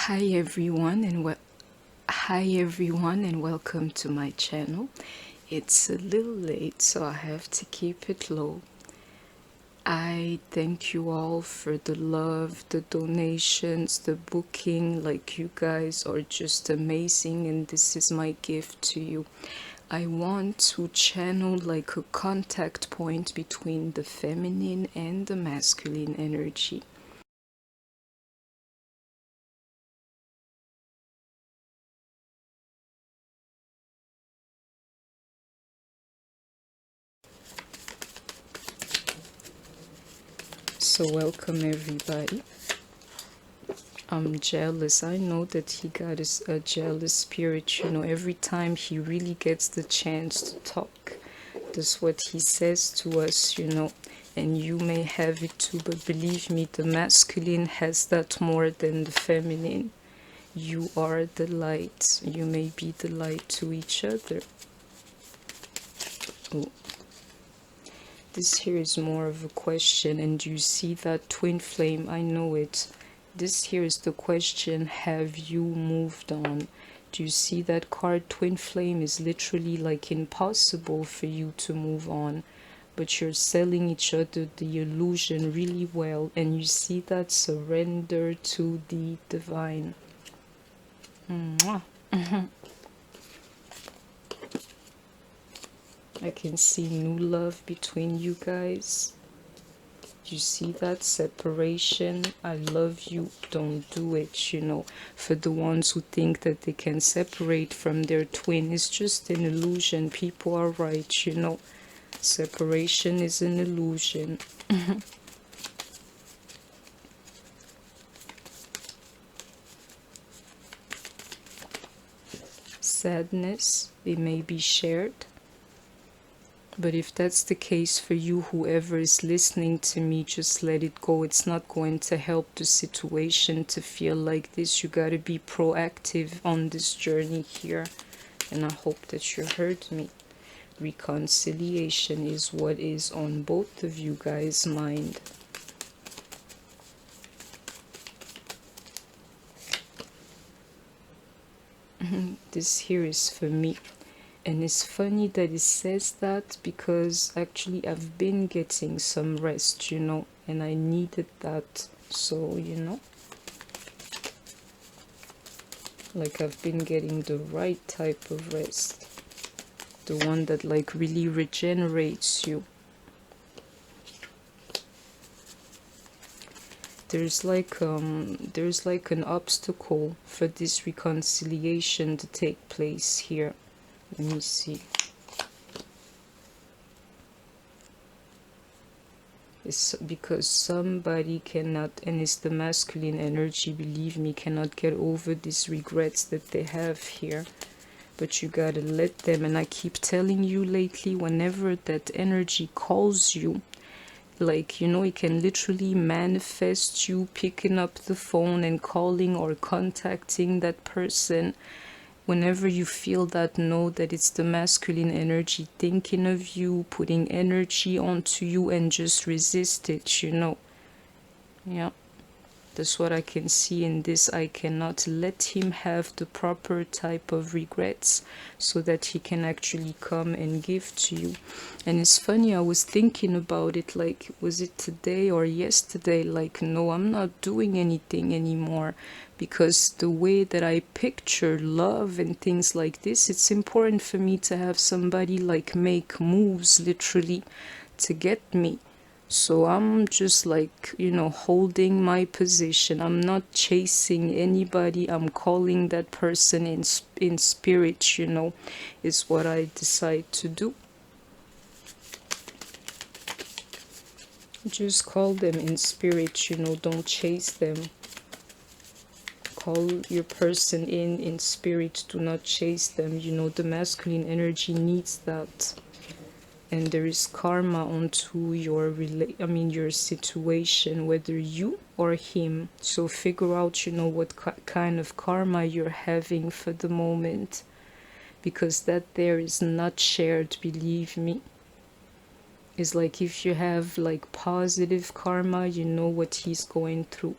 Hi everyone and welcome to my channel. It's a little late, so I have to keep it low. I thank you all for the love, the donations, the booking. Like, you guys are just amazing, and this is my gift to you. I want to channel like a contact point between the feminine and the masculine energy. So welcome everybody. I'm jealous. I know that he got a jealous spirit, every time he really gets the chance to talk. That's what he says to us, and you may have it too, but believe me, the masculine has that more than the feminine. You are the light. You may be the light to each other. Oh. This here is more of a question, and you see that twin flame? I know it. This here is the question: have you moved on? Do you see that card? Twin flame is literally like impossible for you to move on, but you're selling each other the illusion really well, and you see that surrender to the divine. I can see new love between you guys. You see that separation? I love you, don't do it, For the ones who think that they can separate from their twin, it's just an illusion. People are right, Separation is an illusion. Sadness, it may be shared. But if that's the case for you, whoever is listening to me, just let it go. It's not going to help the situation to feel like this. You got to be proactive on this journey here. And I hope that you heard me. Reconciliation is what is on both of you guys' mind. This here is for me. And it's funny that it says that, because actually I've been getting some rest, and I needed that. So, like, I've been getting the right type of rest, the one that like really regenerates you. There's like an obstacle for this reconciliation to take place here. Let me see. It's because somebody cannot, and it's the masculine energy, believe me, cannot get over these regrets that they have here. But you gotta let them, and I keep telling you lately, whenever that energy calls you, like, it can literally manifest you picking up the phone and calling or contacting that person. Whenever you feel that, know that it's the masculine energy thinking of you, putting energy onto you, and just resist it, Yeah. That's what I can see in this. I cannot let him have the proper type of regrets so that he can actually come and give to you. And it's funny, I was thinking about it, like, was it today or yesterday? Like, no, I'm not doing anything anymore, because the way that I picture love and things like this, it's important for me to have somebody like make moves literally to get me. So I'm just like, holding my position. I'm not chasing anybody. I'm calling that person in spirit, is what I decide to do. Just call them in spirit, don't chase them. Call your person in spirit. Do not chase them. The masculine energy needs that. And there is karma onto your situation, whether you or him. So figure out, what kind of karma you're having for the moment, because that there is not shared, believe me. It's like, if you have like positive karma, you know what he's going through.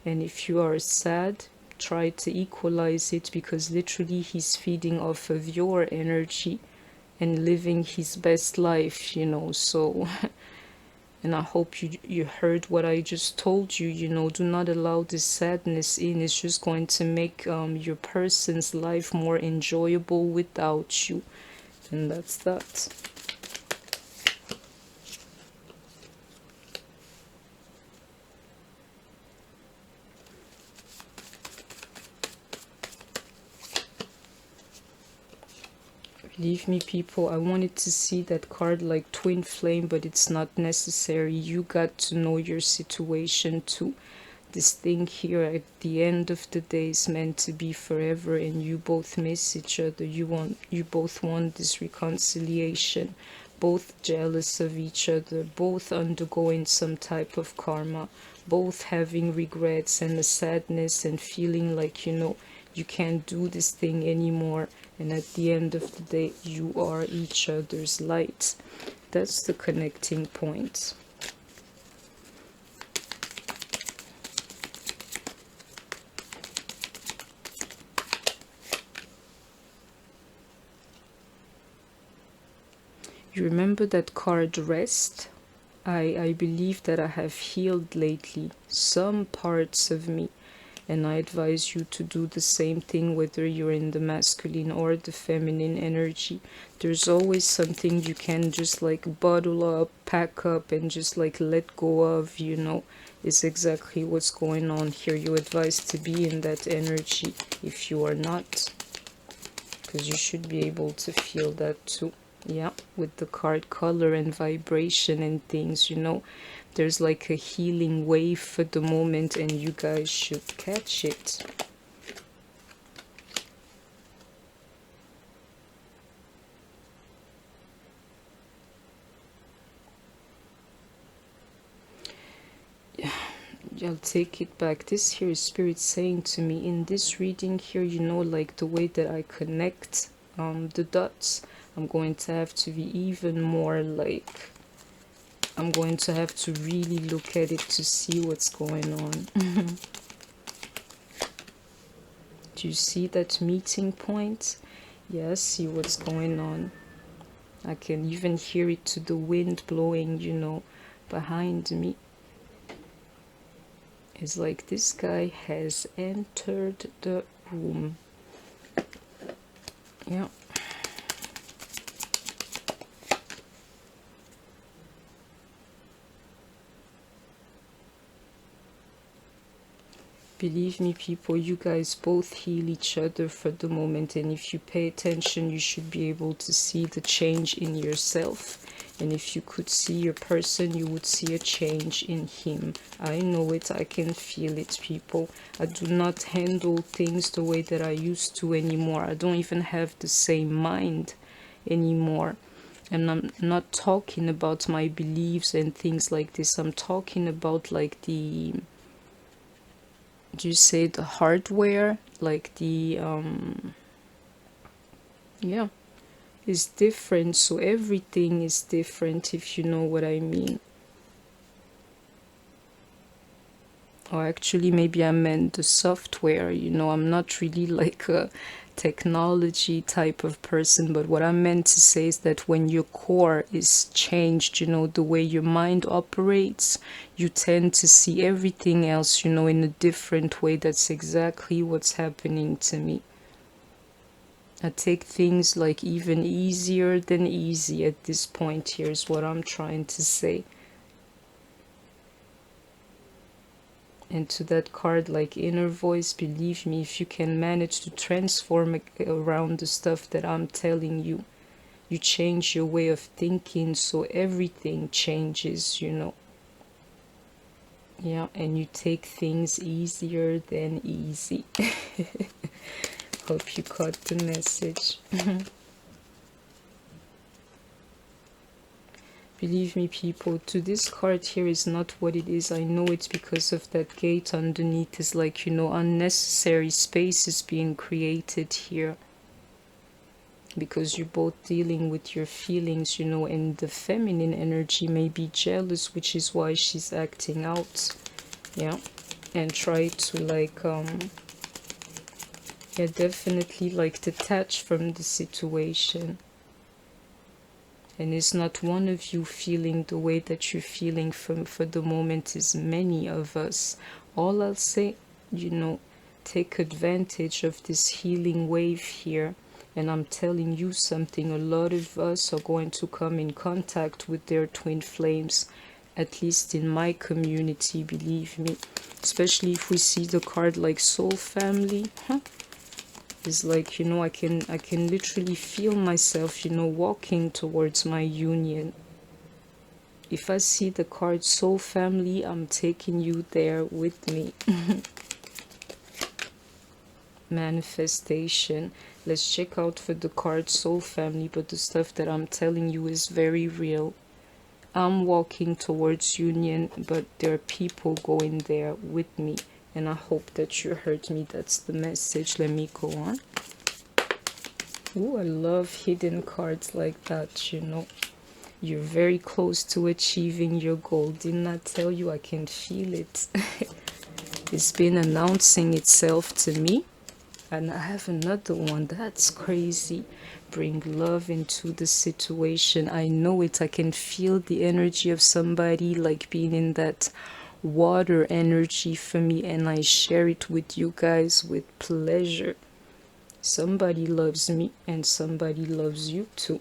And if you are sad, try to equalize it, because literally he's feeding off of your energy and living his best life, you know. So and I hope you heard what I just told you, you know. Do not allow this sadness in. It's just going to make your person's life more enjoyable without you. And that's that. Believe me, people, I wanted to see that card like twin flame, but it's not necessary. You got to know your situation too. This thing here at the end of the day is meant to be forever, and you both miss each other. You both want this reconciliation, both jealous of each other, both undergoing some type of karma, both having regrets and a sadness and feeling like, you know, you can't do this thing anymore. And at the end of the day, you are each other's light. That's the connecting point. You remember that card rest? I believe that I have healed lately some parts of me. And I advise you to do the same thing, whether you're in the masculine or the feminine energy. There's always something you can just like bottle up, pack up, and just like let go of, you know, is exactly what's going on here. You're advised to be in that energy if you are not, because you should be able to feel that too. Yeah, with the card color and vibration and things, you know. There's like a healing wave for the moment, and you guys should catch it. Yeah, I'll take it back. This here is Spirit saying to me in this reading here, you know, like the way that I connect the dots, I'm going to have to be even more like, I'm going to have to really look at it to see what's going on. Do you see that meeting point? Yeah, see what's going on. I can even hear it to the wind blowing, you know, behind me. It's like this guy has entered the room. Yeah. Believe me, people, you guys both heal each other for the moment, and if you pay attention, you should be able to see the change in yourself. And if you could see your person, you would see a change in him. I know it, I can feel it, people. I do not handle things the way that I used to anymore. I don't even have the same mind anymore. And I'm not talking about my beliefs and things like this. I'm talking about like the, do you say the hardware, like the yeah, is different. So everything is different, if you know what I mean. Or actually maybe I meant the software, you know. I'm not really like a technology type of person, but what I meant to say is that when your core is changed, you know, the way your mind operates, you tend to see everything else, you know, in a different way. That's exactly what's happening to me. I take things like even easier than easy at this point. Here's what I'm trying to say. And to that card like inner voice, believe me, if you can manage to transform around the stuff that I'm telling you, you change your way of thinking, so everything changes, you know. Yeah, and you take things easier than easy. Hope you caught the message. Believe me, people, to this card here is not what it is. I know it's because of that gate underneath. Is like, you know, unnecessary spaces being created here. Because you're both dealing with your feelings, you know, and the feminine energy may be jealous, which is why she's acting out. Yeah. And try to like Yeah, definitely like detach from the situation. And it's not one of you feeling the way that you're feeling for the moment, is many of us. All I'll say, you know, take advantage of this healing wave here. And I'm telling you something, a lot of us are going to come in contact with their twin flames, at least in my community, believe me. Especially if we see the card like soul family. It's like, you know, I can literally feel myself, you know, walking towards my union. If I see the card soul family, I'm taking you there with me. Manifestation. Let's check out for the card soul family, but the stuff that I'm telling you is very real. I'm walking towards union, but there are people going there with me. And I hope that you heard me. That's the message. Let me go on. Ooh, I love hidden cards like that, you know. You're very close to achieving your goal. Didn't I tell you? I can feel it. It's been announcing itself to me. And I have another one. That's crazy. Bring love into the situation. I know it. I can feel the energy of somebody like being in that water energy for me, and I share it with you guys with pleasure. Somebody loves me and somebody loves you too.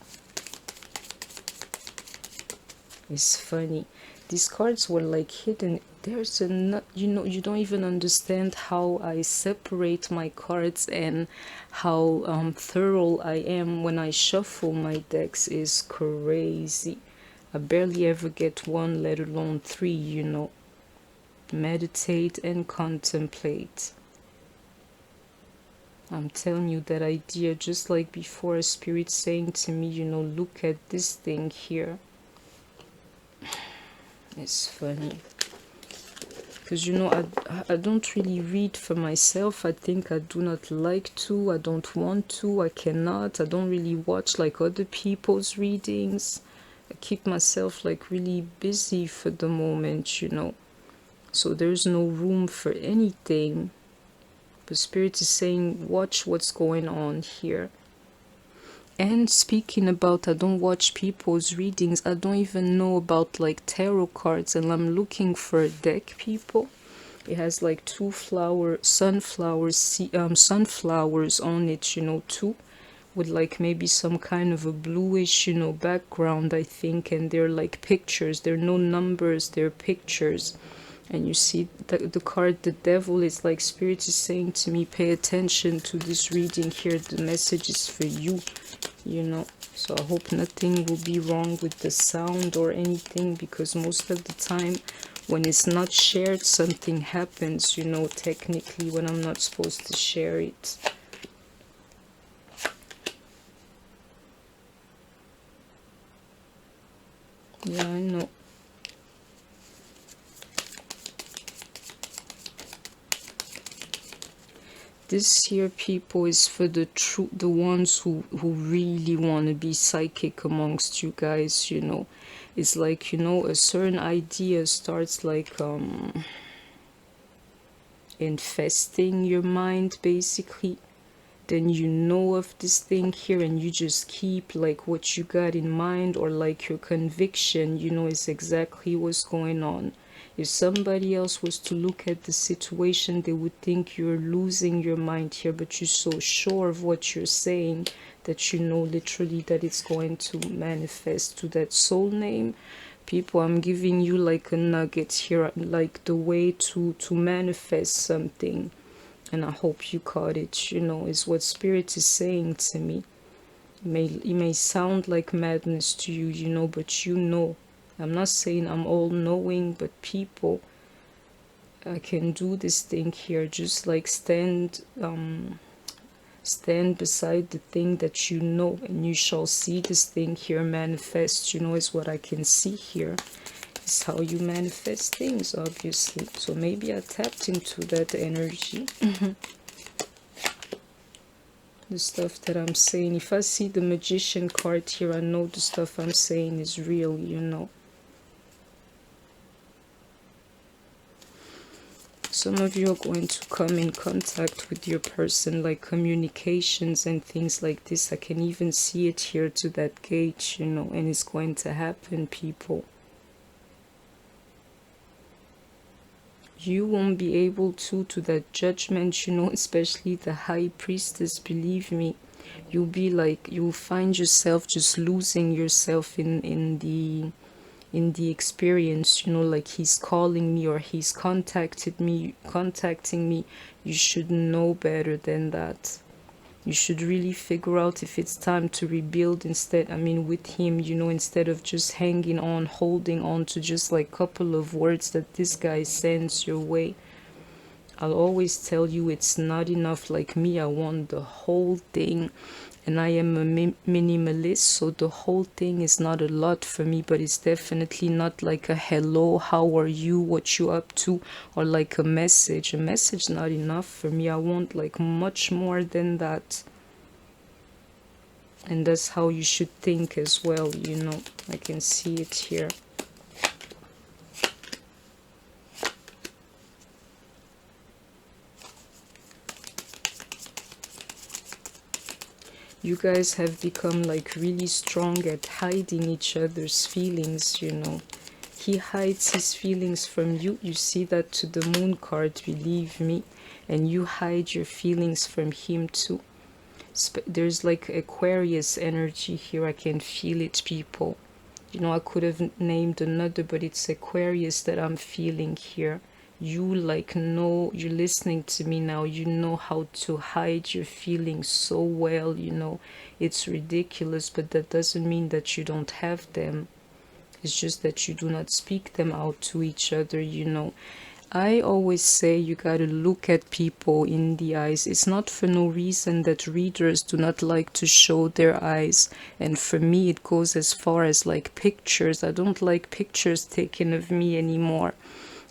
It's funny. These cards were like hidden. There's a, you know, you don't even understand how I separate my cards and how thorough I am when I shuffle my decks. Is crazy. I barely ever get one, let alone three, you know. Meditate and contemplate. I'm telling you that idea, just like before, a spirit saying to me, you know, look at this thing here. It's funny. Because, you know, I don't really read for myself. I think I do not like to. I don't want to. I cannot. I don't really watch like other people's readings. I keep myself like really busy for the moment, you know. So there's no room for anything. But Spirit is saying, watch what's going on here. And speaking about, I don't watch people's readings. I don't even know about like tarot cards, and I'm looking for a deck, people. It has like two sunflowers on it, you know, two, with like maybe some kind of a bluish, you know, background, I think, and they're like pictures. They're no numbers, they're pictures. And you see the card, the devil, is like Spirit is saying to me, pay attention to this reading here. The message is for you, you know. So I hope nothing will be wrong with the sound or anything, because most of the time when it's not shared, something happens, you know, technically, when I'm not supposed to share it. Yeah, I know. This here, people, is for the ones who really want to be psychic amongst you guys, you know. It's like, you know, a certain idea starts like infesting your mind, basically. Then you know of this thing here, and you just keep like what you got in mind, or like your conviction, you know, is exactly what's going on. If somebody else was to look at the situation, they would think you're losing your mind here, but you're so sure of what you're saying that you know literally that it's going to manifest to that soul name. People, I'm giving you like a nugget here, like the way to manifest something. And I hope you caught it, you know, is what Spirit is saying to me. It may sound like madness to you, you know, but you know. I'm not saying I'm all knowing, but people, I can do this thing here. Just like stand beside the thing that you know, and you shall see this thing here manifest, you know, is what I can see here. It's how you manifest things, obviously. So maybe I tapped into that energy. The stuff that I'm saying, if I see the Magician card here, I know the stuff I'm saying is real, you know. some of you are going to come in contact with your person, like communications and things like this. I can even see it here to that gate, you know, and it's going to happen, people. You won't be able to that judgment, you know, especially the high priestess, believe me. You'll be like, you'll find yourself just losing yourself in the experience, you know, like he's calling me or he's contacting me. You should know better than that. You should really figure out if it's time to rebuild instead, I mean, with him, you know, instead of just hanging on, holding on to just like a couple of words that this guy sends your way. I'll always tell you it's not enough. Like me, I want the whole thing, and I am a minimalist, so the whole thing is not a lot for me, but it's definitely not like a hello, how are you, what you up to, or like a message. A message not enough for me. I want like much more than that. And that's how you should think as well, you know. I can see it here. You guys have become like really strong at hiding each other's feelings, you know. He hides his feelings from you. You see that to the moon card, believe me. And you hide your feelings from him too. There's like Aquarius energy here. I can feel it, people. You know, I could have named another, but it's Aquarius that I'm feeling here. You like know, you're listening to me now, you know how to hide your feelings so well, you know. It's ridiculous, but that doesn't mean that you don't have them. It's just that you do not speak them out to each other, you know. I always say you gotta look at people in the eyes. It's not for no reason that readers do not like to show their eyes. And for me, it goes as far as like pictures. I don't like pictures taken of me anymore.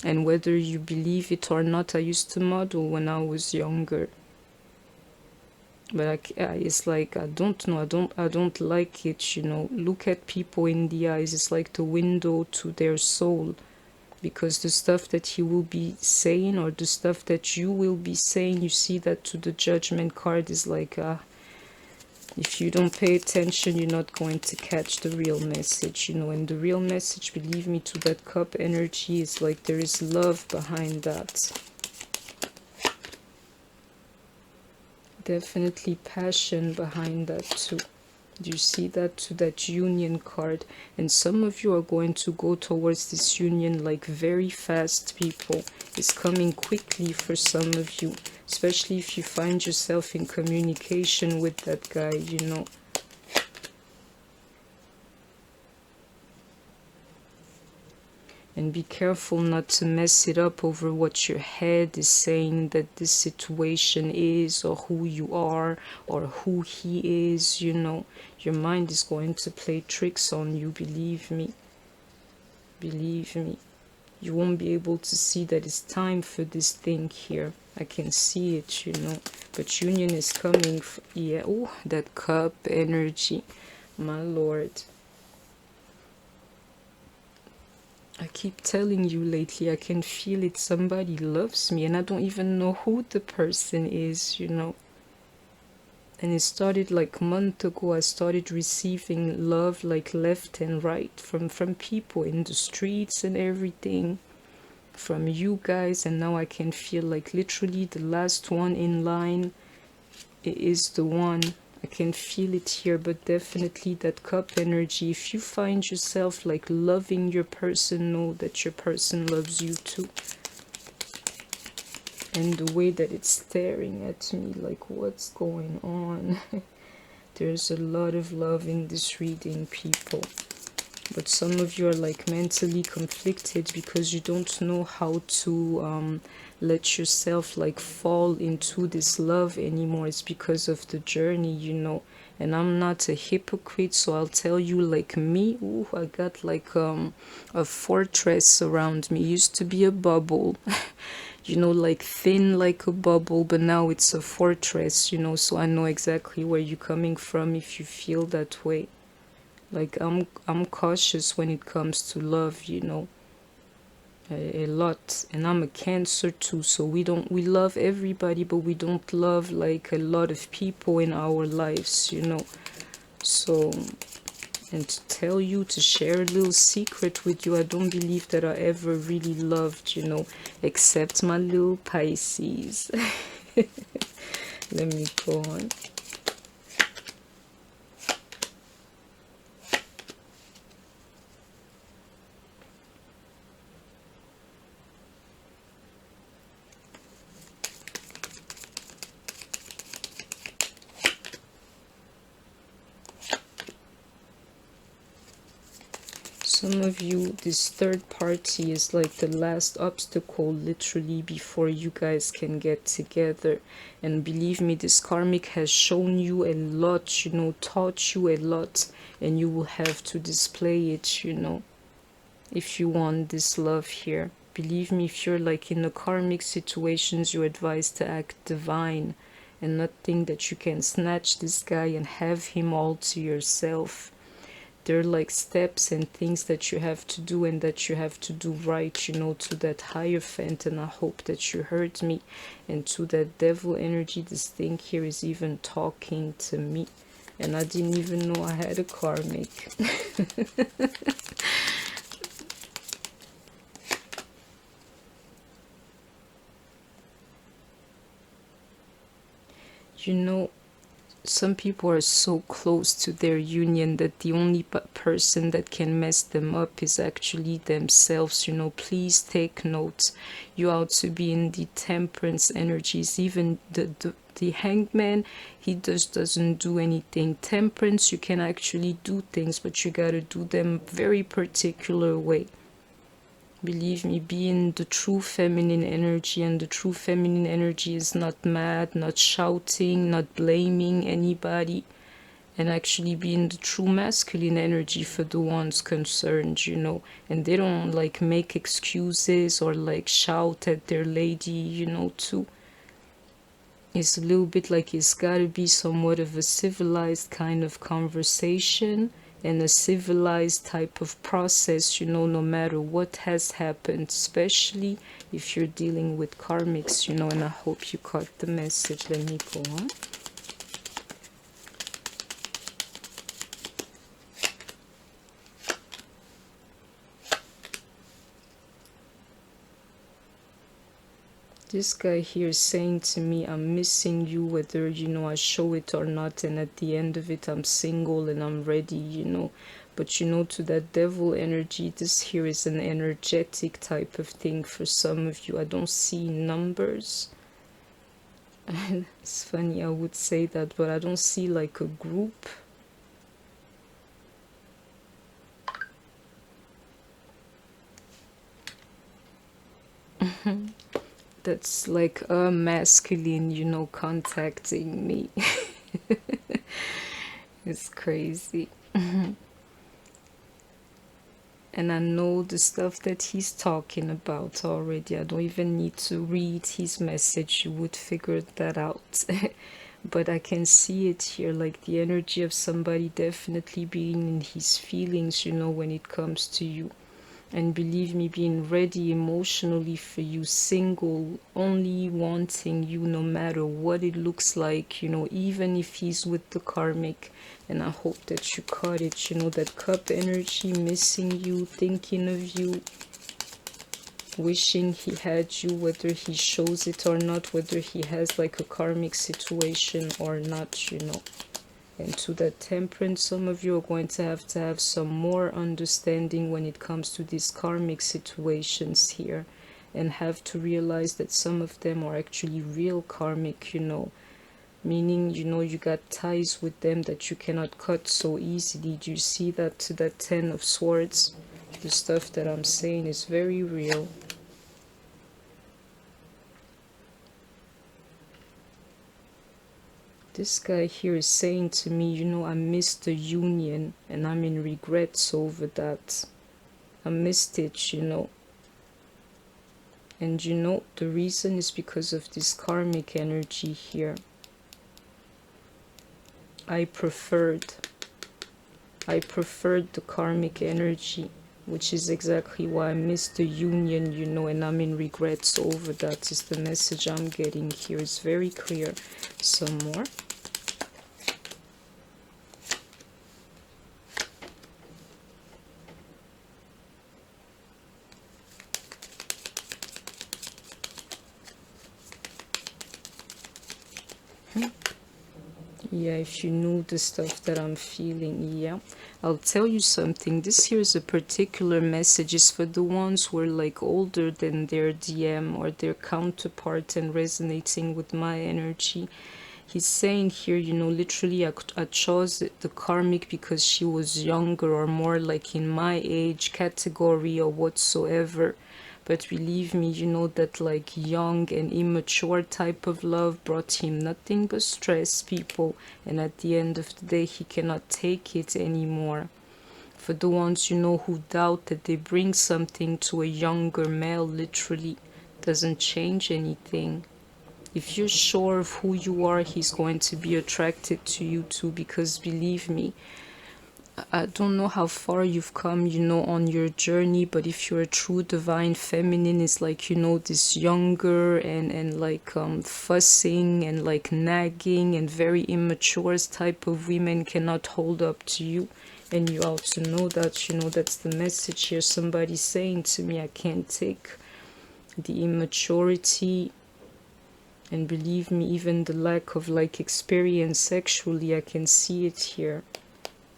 And whether you believe it or not, I used to model when I was younger. But it's like, I don't know, I don't like it, you know. Look at people in the eyes. It's like the window to their soul. Because the stuff that he will be saying or the stuff that you will be saying, you see that to the judgment card is like, if you don't pay attention, you're not going to catch the real message, you know. And the real message, believe me, to that cup energy is like there is love behind that. Definitely passion behind that too. Do you see that to that union card? And some of you are going to go towards this union like very fast, people. It's coming quickly for some of you, especially if you find yourself in communication with that guy, you know. And be careful not to mess it up over what your head is saying that this situation is, or who you are, or who he is, you know. Your mind is going to play tricks on you, believe me. Believe me. You won't be able to see that it's time for this thing here. I can see it, you know. But union is coming. Yeah, oh, that cup energy. My Lord. I keep telling you lately, I can feel it. Somebody loves me and I don't even know who the person is, you know. And it started like a month ago. I started receiving love like left and right from people in the streets and everything, from you guys. And now I can feel like literally the last one in line is the one. I can feel it here, but definitely that cup energy. If you find yourself like loving your person, know that your person loves you too. And the way that it's staring at me, like what's going on? There's a lot of love in this reading, people. But some of you are like mentally conflicted because you don't know how to let yourself like fall into this love anymore. It's because of the journey, you know. And I'm not a hypocrite, so I'll tell you, like me, ooh, I got like a fortress around me. It used to be a bubble, you know, like thin like a bubble, but now it's a fortress, you know. So I know exactly where you're coming from if you feel that way. Like I'm cautious when it comes to love, you know. a lot. And I'm a Cancer too, so we love everybody, but we don't love like a lot of people in our lives, you know. So, and to tell you, to share a little secret with you, I don't believe that I ever really loved, you know, except my little Pisces. Let me go on. Some of you, this third party is like the last obstacle literally before you guys can get together. And believe me, this karmic has shown you a lot, you know, taught you a lot, and you will have to display it, you know, if you want this love here. Believe me, if you're like in the karmic situations, you're advised to act divine and not think that you can snatch this guy and have him all to yourself. There are like steps and things that you have to do and that you have to do right, you know, to that Hierophant. And I hope that you heard me. And to that devil energy, this thing here is even talking to me. And I didn't even know I had a karmic. You know, some people are so close to their union that the only person that can mess them up is actually themselves, you know. Please take note. You ought to be in the temperance energies. Even the hangman, he just doesn't do anything. Temperance, you can actually do things, but you gotta do them very particular way. Believe me, be in the true feminine energy, and the true feminine energy is not mad, not shouting, not blaming anybody, and actually be in the true masculine energy for the ones concerned, you know. And they don't like make excuses or like shout at their lady, you know, too. It's a little bit like it's gotta be somewhat of a civilized kind of conversation and a civilized type of process, you know, no matter what has happened, especially if you're dealing with karmics, you know. And I hope you caught the message. Let me go on. This guy here is saying to me, I'm missing you, whether, you know, I show it or not. And at the end of it, I'm single and I'm ready, you know. But, you know, to that devil energy, this here is an energetic type of thing for some of you. I don't see numbers. It's funny, I would say that, but I don't see like a group. That's like a masculine, you know, contacting me. It's crazy. And I know the stuff that he's talking about already. I don't even need to read his message. You would figure that out. But I can see it here, like the energy of somebody definitely being in his feelings, you know, when it comes to you. And believe me, being ready emotionally for you, single, only wanting you no matter what it looks like, you know, even if he's with the karmic. And I hope that you caught it, you know, that cup energy, missing you, thinking of you, wishing he had you, whether he shows it or not, whether he has like a karmic situation or not, you know. And to that temperance, some of you are going to have some more understanding when it comes to these karmic situations here, and have to realize that some of them are actually real karmic, you know, meaning, you know, you got ties with them that you cannot cut so easily. Do you see that? To that 10 of swords, the stuff that I'm saying is very real. This guy here is saying to me, you know, I missed the union and I'm in regrets over that. I missed it, you know. And you know, the reason is because of this karmic energy here. I preferred the karmic energy. which is exactly why I missed the union, you know, and I'm in regrets over that, is the message I'm getting here. It's very clear. Some more. Yeah, if you knew the stuff that I'm feeling, yeah. I'll tell you something. This here is a particular message. Is for the ones who are like older than their DM or their counterpart and resonating with my energy. He's saying here, you know, literally I chose the karmic because she was younger or more like in my age category or whatsoever. But believe me, you know that like young and immature type of love brought him nothing but stress, people. And at the end of the day, he cannot take it anymore. For the ones, you know, who doubt that they bring something to a younger male, literally doesn't change anything. If you're sure of who you are, he's going to be attracted to you too, because believe me, I don't know how far you've come, you know, on your journey, but if you're a true divine feminine, it's like, you know, this younger and like fussing and like nagging and very immature type of women cannot hold up to you. And you also know that, you know, that's the message here. Somebody saying to me, I can't take the immaturity. And believe me, even the lack of like experience sexually, I can see it here.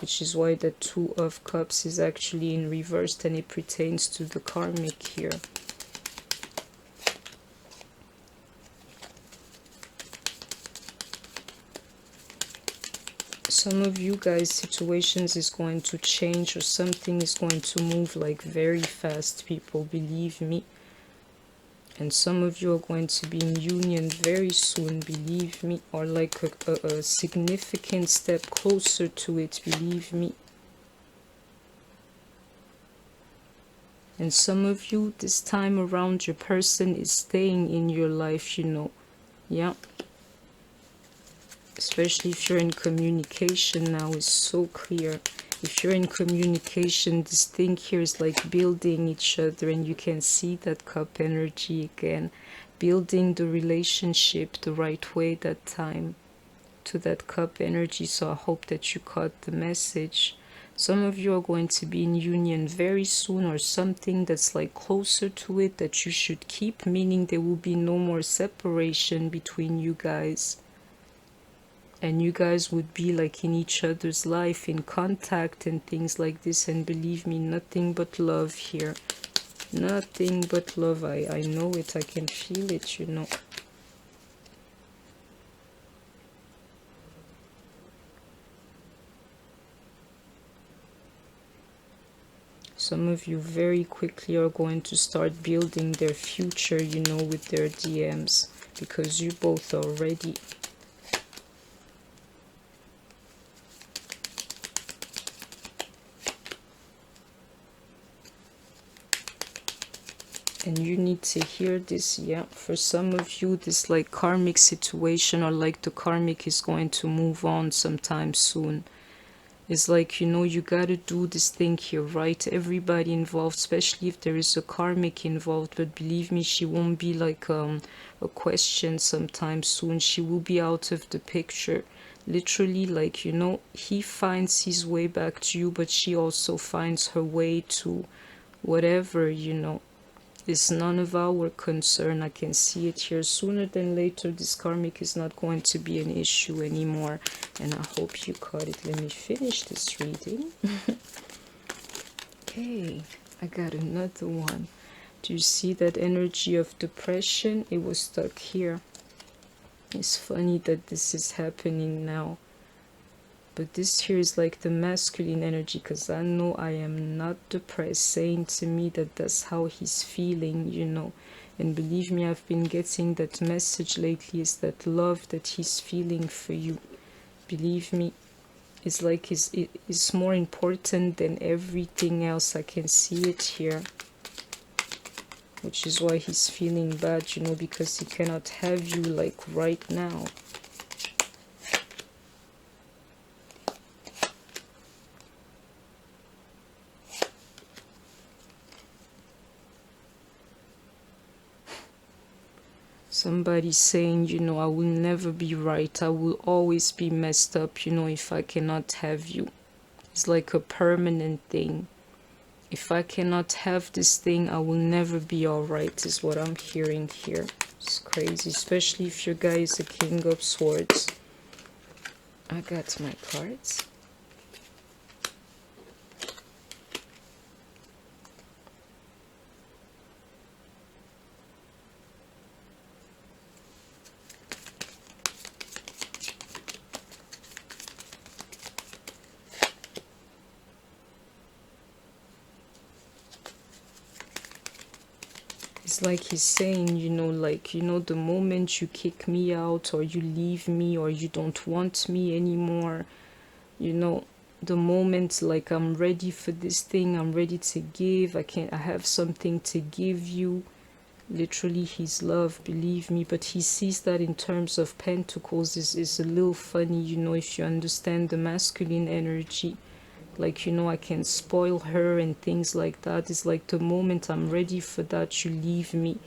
Which is why the Two of Cups is actually in reverse, and it pertains to the karmic here. Some of you guys' situations is going to change, or something is going to move like very fast, people, believe me. And some of you are going to be in union very soon, believe me, or like a significant step closer to it, believe me. And some of you, this time around, your person is staying in your life, you know. Yeah. Especially if you're in communication now, is so clear. If you're in communication, this thing here is like building each other, and you can see that cup energy again. Building the relationship the right way that time to that cup energy. So I hope that you caught the message. Some of you are going to be in union very soon, or something that's like closer to it that you should keep, meaning there will be no more separation between you guys. And you guys would be like in each other's life, in contact and things like this. And believe me, nothing but love here. Nothing but love. I know it. I can feel it, you know. Some of you very quickly are going to start building their future, you know, with their DMs. Because you both are ready. And you need to hear this, yeah. For some of you, this like karmic situation, or like the karmic is going to move on sometime soon. It's like, you know, you gotta do this thing here, right? Everybody involved, especially if there is a karmic involved. But believe me, she won't be like a question sometime soon. She will be out of the picture. Literally, like, you know, he finds his way back to you, but she also finds her way to whatever, you know. It's none of our concern. I can see it here. Sooner than later, this karmic is not going to be an issue anymore. And I hope you caught it. Let me finish this reading. Okay, I got another one. Do you see that energy of depression? It was stuck here. It's funny that this is happening now. But this here is like the masculine energy, because I know I am not depressed, saying to me that that's how he's feeling, you know. And believe me, I've been getting that message lately, is that love that he's feeling for you. Believe me, it's like it's more important than everything else. I can see it here. Which is why he's feeling bad, you know, because he cannot have you like right now. Somebody saying, you know, I will never be right. I will always be messed up, you know, if I cannot have you. It's like a permanent thing. If I cannot have this thing, I will never be alright, is what I'm hearing here. It's crazy, especially if your guy is a King of Swords. I got my cards. It's like he's saying, you know, like, you know, the moment you kick me out or you leave me or you don't want me anymore, you know, the moment like I'm ready for this thing, I'm ready to give, I have something to give you. Literally his love, believe me. But he sees that in terms of pentacles is a little funny, you know, if you understand the masculine energy. Like, you know, I can spoil her and things like that. It's like the moment I'm ready for that, you leave me.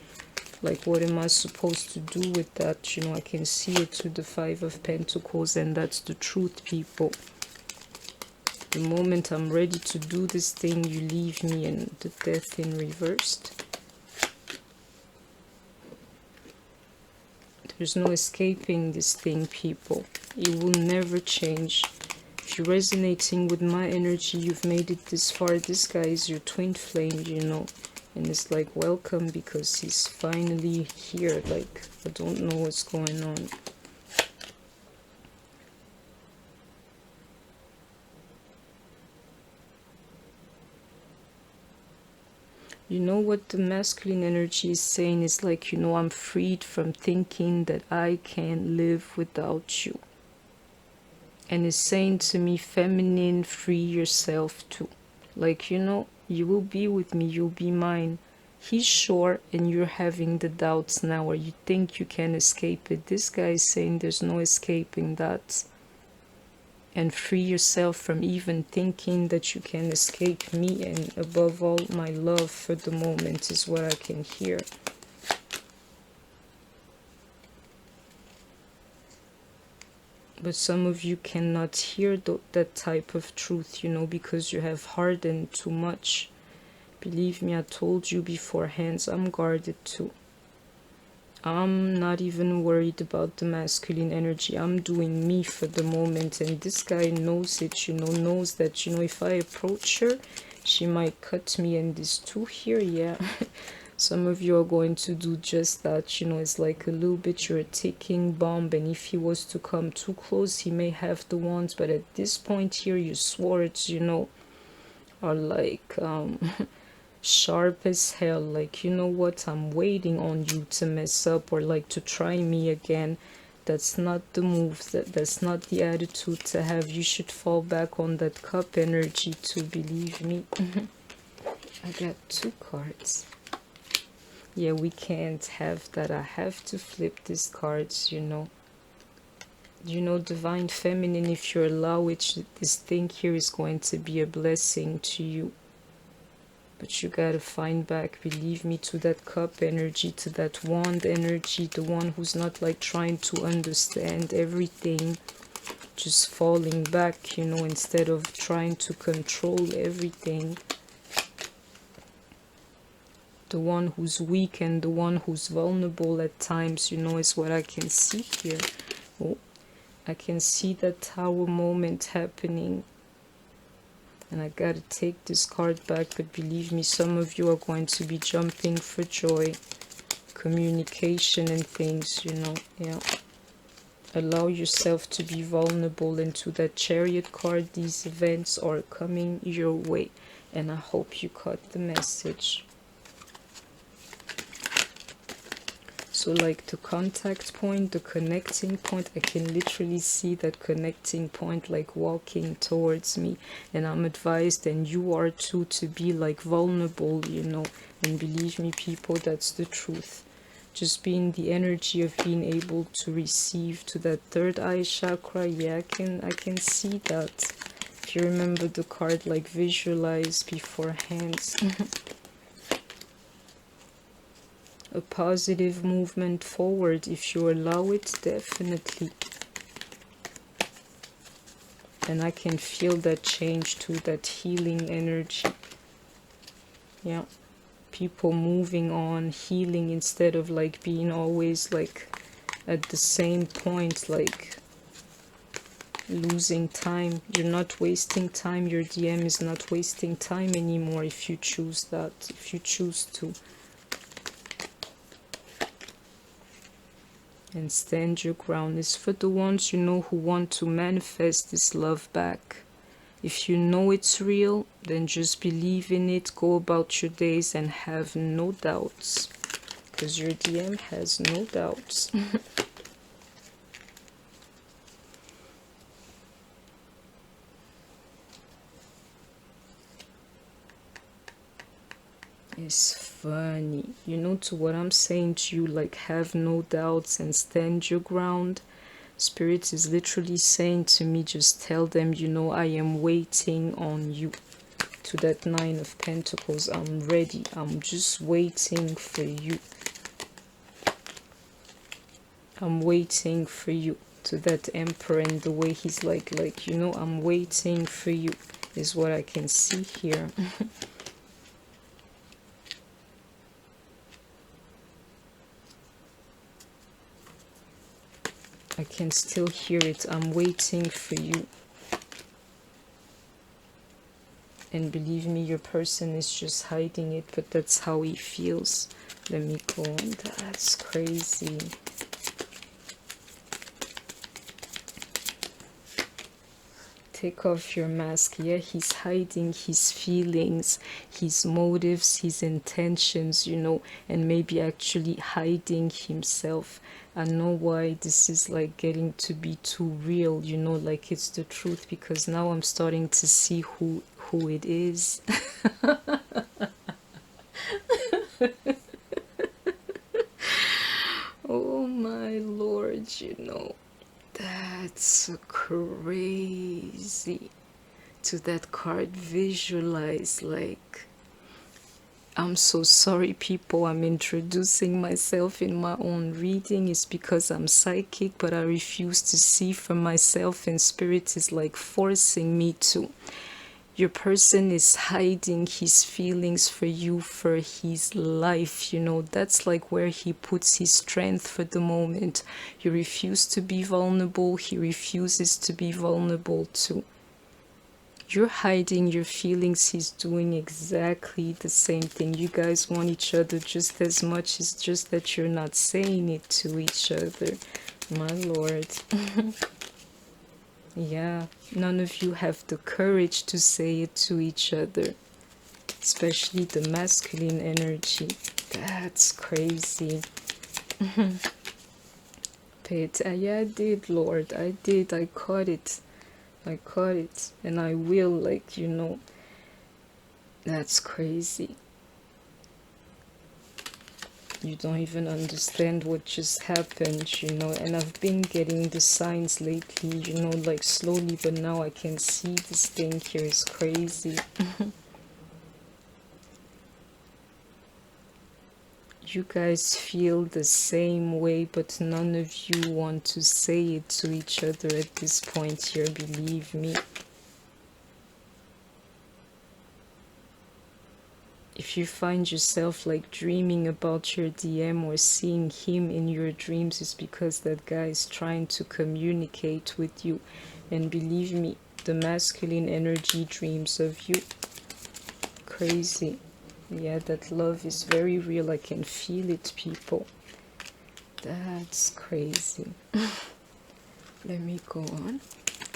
Like, what am I supposed to do with that? You know, I can see it through the Five of Pentacles, and that's the truth, people. The moment I'm ready to do this thing, you leave me. And the Death in reversed. There's no escaping this thing, people. It will never change. If you're resonating with my energy, you've made it this far. This guy is your twin flame, you know. And it's like, welcome, because he's finally here. Like, I don't know what's going on. You know what the masculine energy is saying is like, you know, I'm freed from thinking that I can't live without you. And it's saying to me, feminine, free yourself too. Like, you know, you will be with me, you'll be mine. He's sure, and you're having the doubts now, or you think you can escape it. This guy is saying there's no escaping that. And free yourself from even thinking that you can escape me, and above all, my love for the moment is what I can hear. But some of you cannot hear that type of truth, you know, because you have hardened too much. Believe me, I told you beforehand, I'm guarded too. I'm not even worried about the masculine energy. I'm doing me for the moment. And this guy knows it, you know, knows that, you know, if I approach her, she might cut me. And this two here, yeah. Some of you are going to do just that, you know. It's like a little bit you're a ticking bomb, and if he was to come too close, he may have the wands, but at this point here, your swords, you know, are like sharp as hell. Like, you know what, I'm waiting on you to mess up or like to try me again. That's not the move, that's not the attitude to have. You should fall back on that cup energy to believe me. I got two cards. Yeah, we can't have that. I have to flip these cards, you know. You know, divine feminine, if you allow it, this thing here is going to be a blessing to you. But you gotta find back, believe me, to that cup energy, to that wand energy, the one who's not like trying to understand everything, just falling back, you know, instead of trying to control everything. The one who's weak and the one who's vulnerable at times, you know, is what I can see here. Oh, I can see that tower moment happening. And I gotta take this card back, but believe me, some of you are going to be jumping for joy. Communication and things, you know, yeah. Allow yourself to be vulnerable, and to that Chariot card, these events are coming your way. And I hope you caught the message. So like the contact point, the connecting point, I can literally see that connecting point like walking towards me. And I'm advised, and you are too, to be like vulnerable, you know. And believe me, people, that's the truth. Just be in the energy of being able to receive to that third eye chakra. Yeah, I can see that. If you remember the card, like visualize beforehand. a positive movement forward if you allow it, definitely. And I can feel that change too, that healing energy. Yeah, people moving on, healing, instead of like being always like at the same point, like losing time. You're not wasting time. Your DM is not wasting time anymore if you choose that, if you choose to. And stand your ground. Is for the ones, you know, who want to manifest this love back. If you know it's real, then just believe in it, go about your days and have no doubts, because your DM has no doubts. It's funny, you know, to what I'm saying to you, like have no doubts and stand your ground. Spirit is literally saying to me, just tell them, you know, I am waiting on you. To that Nine of Pentacles, I'm ready. I'm just waiting for you. I'm waiting for you. To that Emperor, and the way he's like, you know, I'm waiting for you, is what I can see here. I can still hear it. I'm waiting for you. And believe me, your person is just hiding it, but that's how he feels. Let me go on. That's crazy. Take off your mask. Yeah, he's hiding his feelings, his motives, his intentions, you know, and maybe actually hiding himself. I know why this is like getting to be too real, you know, like it's the truth, because now I'm starting to see who it is. Oh my Lord, you know. That's crazy. To that card, visualize, like, I'm so sorry, people. I'm introducing myself in my own reading. It's because I'm psychic, but I refuse to see for myself, and spirit is like forcing me to. Your person is hiding his feelings for you, for his life, you know. That's like where he puts his strength for the moment. You refuse to be vulnerable, he refuses to be vulnerable too. You're hiding your feelings, he's doing exactly the same thing. You guys want each other just as much, it's just that you're not saying it to each other. My Lord. Yeah, none of you have the courage to say it to each other, especially the masculine energy. That's crazy. But yeah, I did, Lord. I did. I caught it. I caught it. And I will, like, you know. That's crazy. You don't even understand what just happened, you know. And I've been getting the signs lately, you know, like slowly, but now I can see this thing here is crazy. You guys feel the same way, but none of you want to say it to each other at this point here, believe me. If you find yourself like dreaming about your DM or seeing him in your dreams, it's because that guy is trying to communicate with you. And believe me, the masculine energy dreams of you. Crazy. Yeah, that love is very real. I can feel it, people. That's crazy. Let me go on.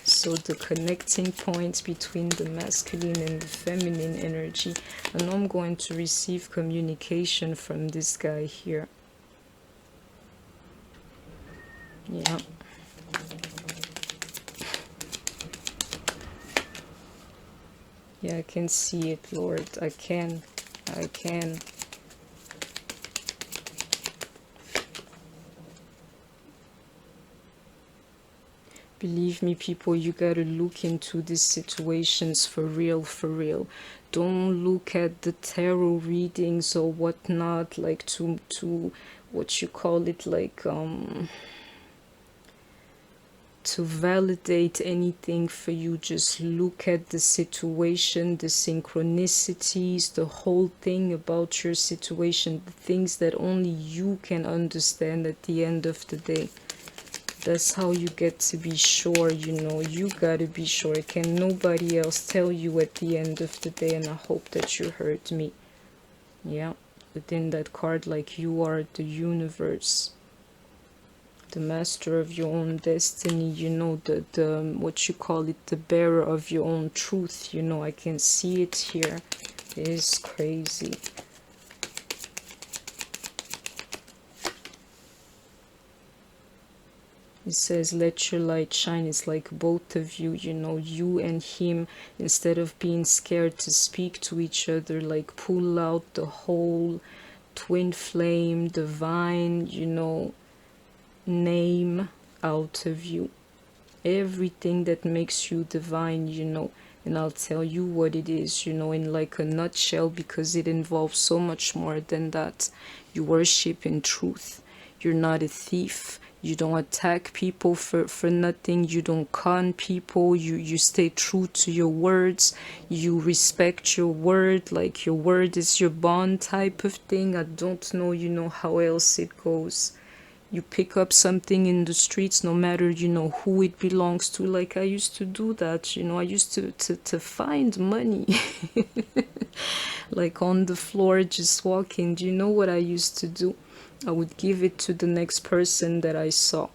So the connecting point between the masculine and the feminine energy. I know I'm going to receive communication from this guy here. Yeah. Yeah, I can see it, Lord. I can. Believe me, people, you gotta look into these situations for real, for real. don't look at the tarot readings or whatnot, like to what you call it, like to validate anything for you. Just look at the situation, the synchronicities, the whole thing about your situation, the things that only you can understand at the end of the day. That's how you get to be sure, you know. You gotta be sure. Can nobody else tell you at the end of the day? And I hope that you heard me. Yeah, within that card, like, you are the universe, the master of your own destiny, you know, the what you call it, the bearer of your own truth, you know. I can see it here. It is crazy. It says, let your light shine. It's like both of you, you know, you and him, instead of being scared to speak to each other, like, pull out the whole twin flame, divine, you know, name out of you. Everything that makes you divine, you know. And I'll tell you what it is, you know, in like a nutshell, because it involves so much more than that. You worship in truth. You're not a thief. You don't attack people for nothing. You don't con people. You stay true to your words. You respect your word, like your word is your bond type of thing. I don't know, you know, how else it goes. You pick up something in the streets, no matter, you know, who it belongs to. Like, I used to do that, you know. I used to find money like on the floor, just walking. Do you know what I used to do? I would give it to the next person that I saw.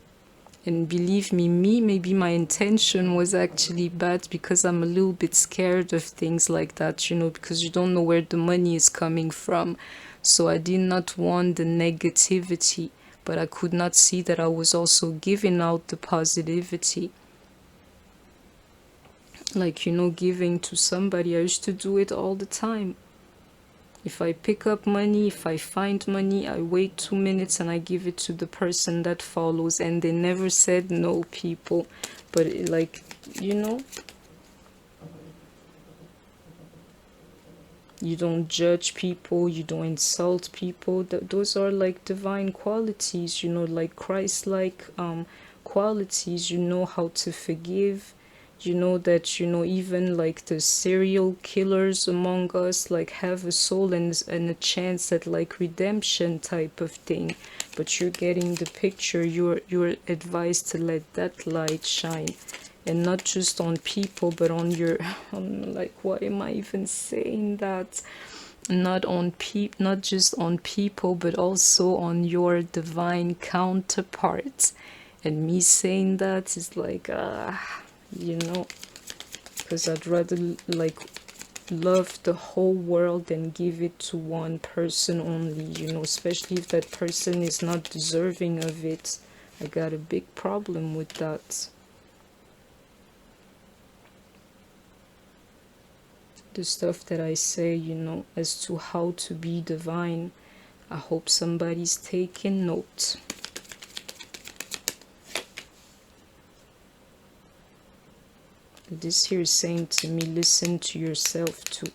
And believe me, maybe my intention was actually bad, because I'm a little bit scared of things like that, you know, because you don't know where the money is coming from. So I did not want the negativity, but I could not see that I was also giving out the positivity. Like, you know, giving to somebody. I used to do it all the time. If I pick up money, if I find money, I wait 2 minutes and I give it to the person that follows. And they never said no, people. But like, you know, you don't judge people, you don't insult people. Those are like divine qualities, you know, like Christ-like qualities. You know how to forgive. You know that, you know, even like the serial killers among us, like, have a soul and a chance at like redemption type of thing. But you're getting the picture. You're advised to let that light shine, and not just on people, but on your like, why am I even saying that? Not just on people, but also on your divine counterparts. And me saying that is like, you know, because I'd rather like love the whole world than give it to one person only, you know, especially if that person is not deserving of it. I got a big problem with that. The stuff that I say, you know, as to how to be divine, I hope somebody's taking note. This here is saying to me, listen to yourself too.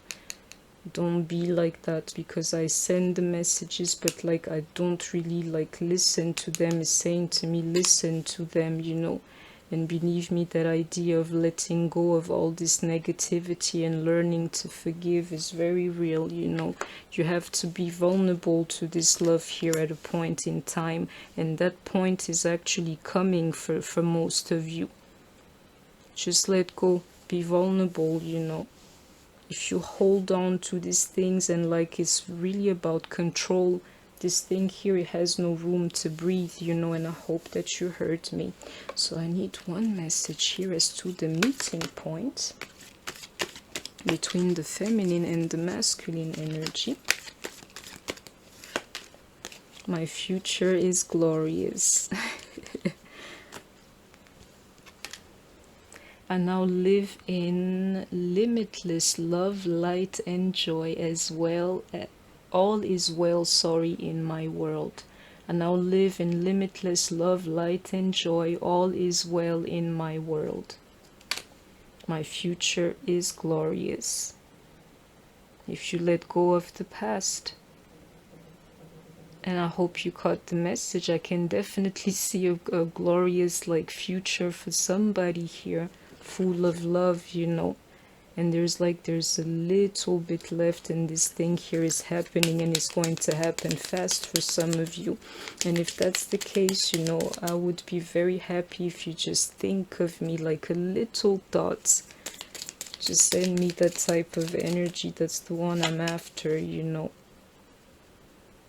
Don't be like that, because I send the messages, but like, I don't really like listen to them. It's saying to me, listen to them, you know. And believe me, that idea of letting go of all this negativity and learning to forgive is very real, you know. You have to be vulnerable to this love here at a point in time, and that point is actually coming for most of you. Just let go, be vulnerable, you know. If you hold on to these things and like it's really about control, this thing here, it has no room to breathe, you know. And I hope that you heard me. So I need one message here as to the meeting point between the feminine and the masculine energy. My future is glorious. I now live in limitless love, light, and joy as well. All is well, in my world. I now live in limitless love, light, and joy. All is well in my world. My future is glorious. if you let go of the past. And I hope you caught the message. I can definitely see a glorious like future for somebody here, full of love, you know. And there's a little bit left, and this thing here is happening, and it's going to happen fast for some of you. And if that's the case, you know, I would be very happy if you just think of me like a little dot. Just send me that type of energy. That's the one I'm after, you know.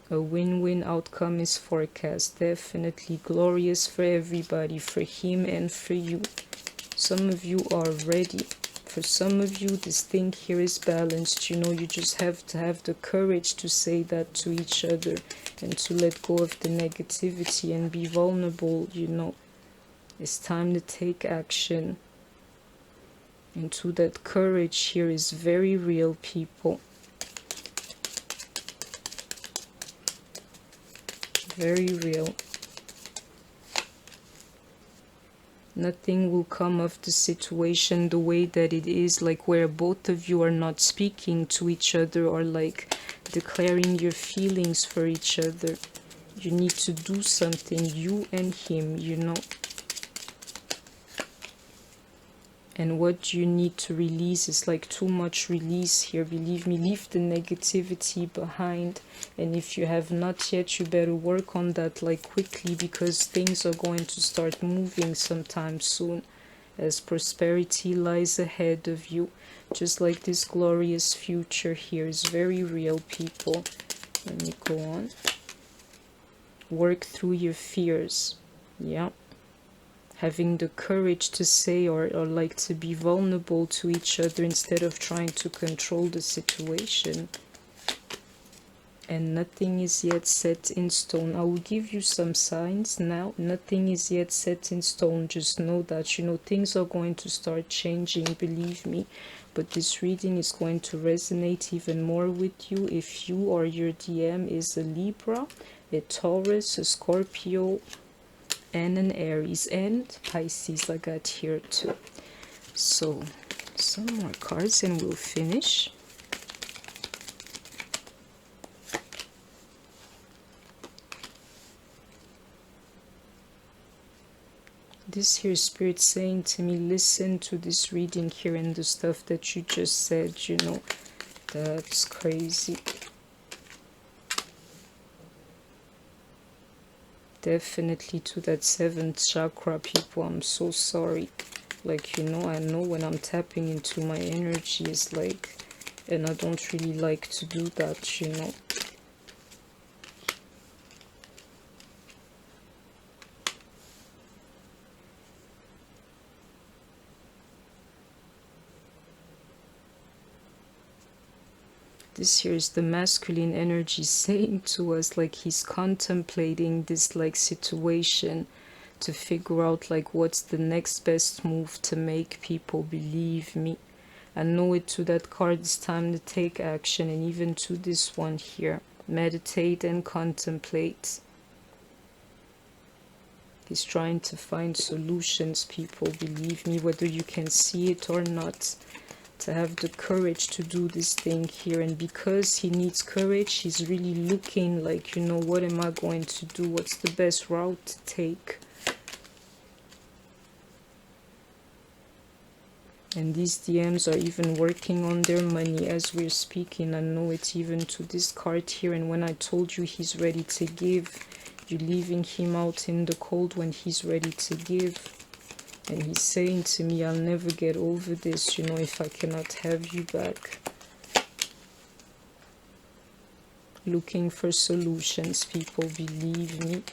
A win-win outcome is forecast. Definitely glorious for everybody, for him and for you. Some of you are ready. For some of you, this thing here is balanced. You know, you just have to have the courage to say that to each other and to let go of the negativity and be vulnerable, you know. It's time to take action. And to that courage here is very real, people. Very real. Nothing will come of the situation the way that it is, like where both of you are not speaking to each other or like declaring your feelings for each other. You need to do something, you and him, you know. And what you need to release is like too much release here. Believe me, leave the negativity behind. And if you have not yet, you better work on that like quickly, because things are going to start moving sometime soon, as prosperity lies ahead of you. Just like this glorious future here is very real, people. Let me go on. Work through your fears. Yeah. Having the courage to say or like to be vulnerable to each other instead of trying to control the situation. And nothing is yet set in stone. I will give you some signs now. Nothing is yet set in stone. Just know that, you know, things are going to start changing, believe me. But this reading is going to resonate even more with you if you or your DM is a Libra, a Taurus, a Scorpio, and an Aries, and Pisces I got here too. So some more cards and we'll finish. This here spirit saying to me, listen to this reading here and the stuff that you just said, you know. That's crazy. Definitely to that 7th chakra, people. I'm so sorry. Like, you know, I know when I'm tapping into my energy is like, and I don't really like to do that, you know. This here is the masculine energy saying to us like he's contemplating this like situation to figure out like what's the next best move to make, people. Believe me. I know it to that card, it's time to take action, and even to this one here. Meditate and contemplate. He's trying to find solutions, people. Believe me, whether you can see it or not. To have the courage to do this thing here, and because he needs courage, he's really looking like, you know, what am I going to do, what's the best route to take. And these DMs are even working on their money as we're speaking. I know it even to this card here. And when I told you he's ready to give, you're leaving him out in the cold when he's ready to give. And he's saying to me, I'll never get over this, you know, if I cannot have you back. Looking for solutions, people, believe me.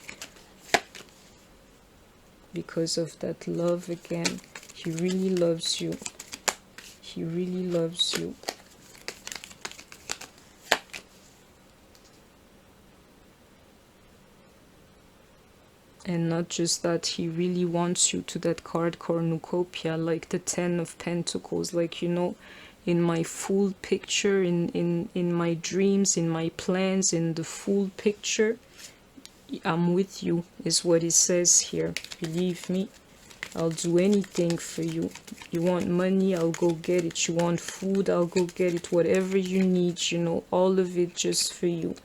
Because of that love again. He really loves you. He really loves you. And not just that, he really wants you to that card cornucopia, like the 10 of Pentacles, like, you know, in my full picture, in my dreams, in my plans, in the full picture, I'm with you, is what it says here. Believe me. I'll do anything for you. You want money, I'll go get it. You want food, I'll go get it. Whatever you need, you know, all of it just for you.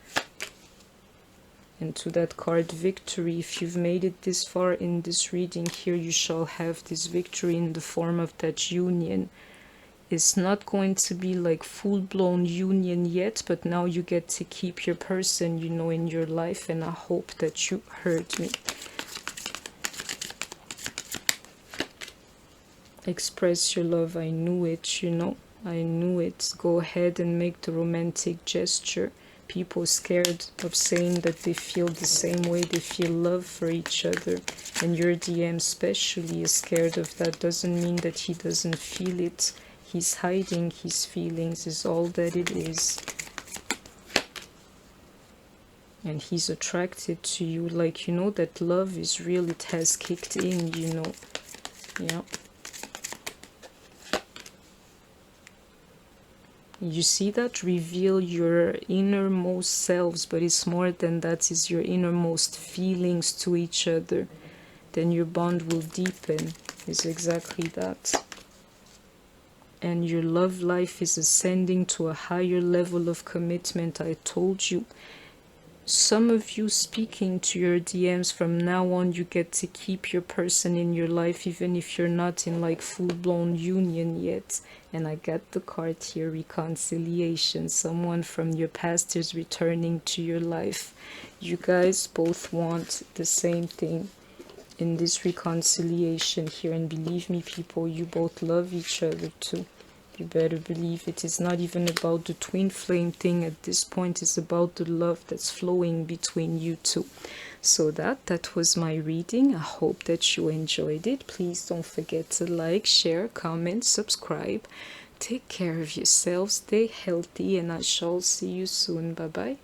And to that card victory, if you've made it this far in this reading here, you shall have this victory in the form of that union. It's not going to be like full-blown union yet, but now you get to keep your person, you know, in your life, and I hope that you heard me. Express your love. I knew it, you know, I knew it. Go ahead and make the romantic gesture. People scared of saying that they feel the same way, they feel love for each other, and your DM especially is scared of that. Doesn't mean that he doesn't feel it. He's hiding his feelings, is all that it is. And he's attracted to you, like, you know, that love is real. It has kicked in, you know. Yeah. You see that? Reveal your innermost selves, but it's more than that. It's your innermost feelings to each other. Then your bond will deepen. It's exactly that. And your love life is ascending to a higher level of commitment. I told you. Some of you speaking to your DMs, from now on you get to keep your person in your life even if you're not in like full-blown union yet. And I got the card here, reconciliation. Someone from your past is returning to your life. You guys both want the same thing in this reconciliation here, and believe me people, you both love each other too. You better believe it. Is not even about the twin flame thing at this point. It's about the love that's flowing between you two. So that was my reading. I hope that you enjoyed it. Please don't forget to like, share, comment, subscribe. Take care of yourself, stay healthy, and I shall see you soon. Bye bye.